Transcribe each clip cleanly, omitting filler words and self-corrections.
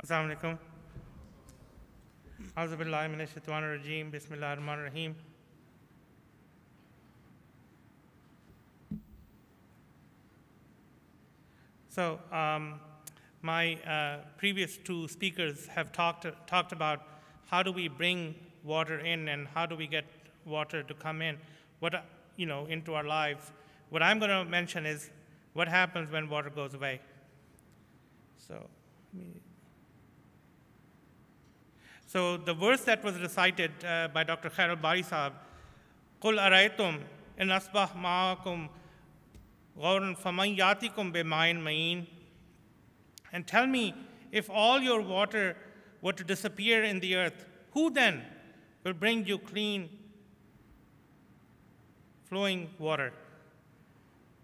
Assalamu alaikum. A'udhu billahi minash shaitanir rajeem. Bismillahir rahmanir rahim. So, my previous two speakers have talked about how do we bring water in and how do we get water to come in, into our lives. What I'm going to mention is what happens when water goes away. So the verse that was recited by Dr. Khair al-Bari Sahab, قُلْ أَرَيْتُمْ إِنْ أَصْبَحَ مَعَكُمْ غَوْرٌ فَمَنْ يَأْتِكُمْ بِمَاءٍ مَعِينٍ. And tell me, if all your water were to disappear in the earth, who then will bring you clean, flowing water?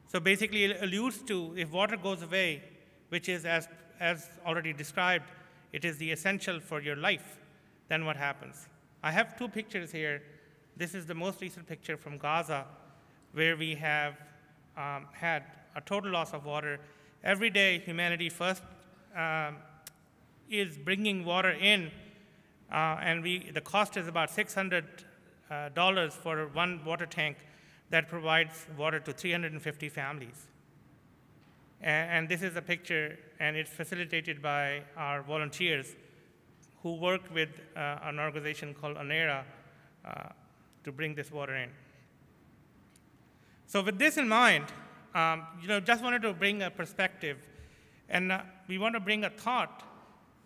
So basically it alludes to if water goes away, which is as already described, it is the essential for your life, then what happens? I have two pictures here. This is the most recent picture from Gaza, where we have had a total loss of water. Every day, Humanity First is bringing water in, and the cost is about $600 for one water tank that provides water to 350 families. And this is a picture, and it's facilitated by our volunteers who work with an organization called ANERA to bring this water in. So with this in mind, just wanted to bring a perspective, and we want to bring a thought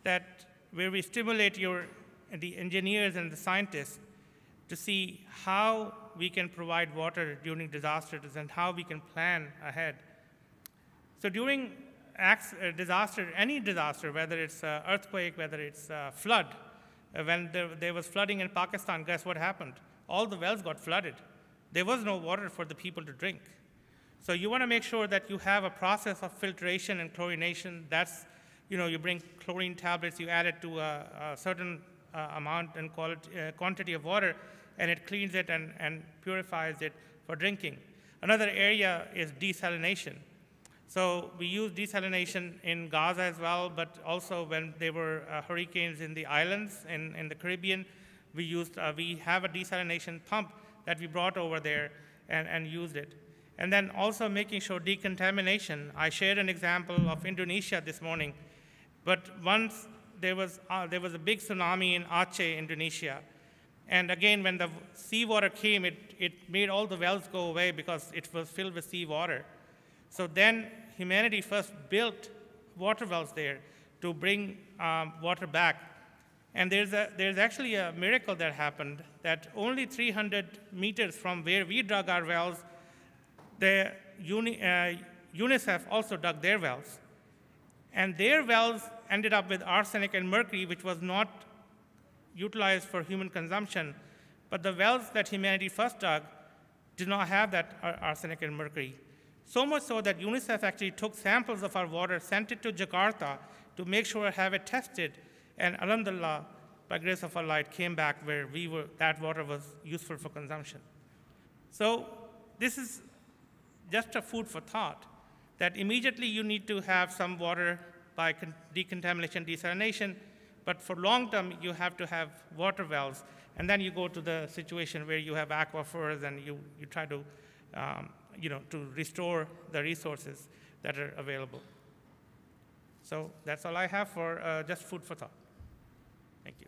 that where we stimulate the engineers and the scientists to see how we can provide water during disasters and how we can plan ahead. So during any disaster, whether it's earthquake, whether it's flood, when there was flooding in Pakistan, guess what happened? All the wells got flooded. There was no water for the people to drink. So you want to make sure that you have a process of filtration and chlorination. That's, you bring chlorine tablets, you add it to a certain amount and quantity of water, and it cleans it and purifies it for drinking. Another area is desalination. So we use desalination in Gaza as well, but also when there were hurricanes in the islands in the Caribbean, we have a desalination pump that we brought over there and used it. And then also making sure decontamination. I shared an example of Indonesia this morning, but once there was a big tsunami in Aceh, Indonesia. And again, when the seawater came, it made all the wells go away because it was filled with seawater. So then Humanity First built water wells there to bring water back. And there's actually a miracle that happened, that only 300 meters from where we dug our wells, the UNICEF also dug their wells. And their wells ended up with arsenic and mercury, which was not utilized for human consumption. But the wells that Humanity First dug did not have that arsenic and mercury. So much so that UNICEF actually took samples of our water, sent it to Jakarta to make sure have it tested, and alhamdulillah, by grace of Allah, it came back where that water was useful for consumption. So this is just a food for thought, that immediately you need to have some water by decontamination, desalination, but for long term, you have to have water wells, and then you go to the situation where you have aquifers and you try to to restore the resources that are available. So that's all I have for just food for thought. Thank you.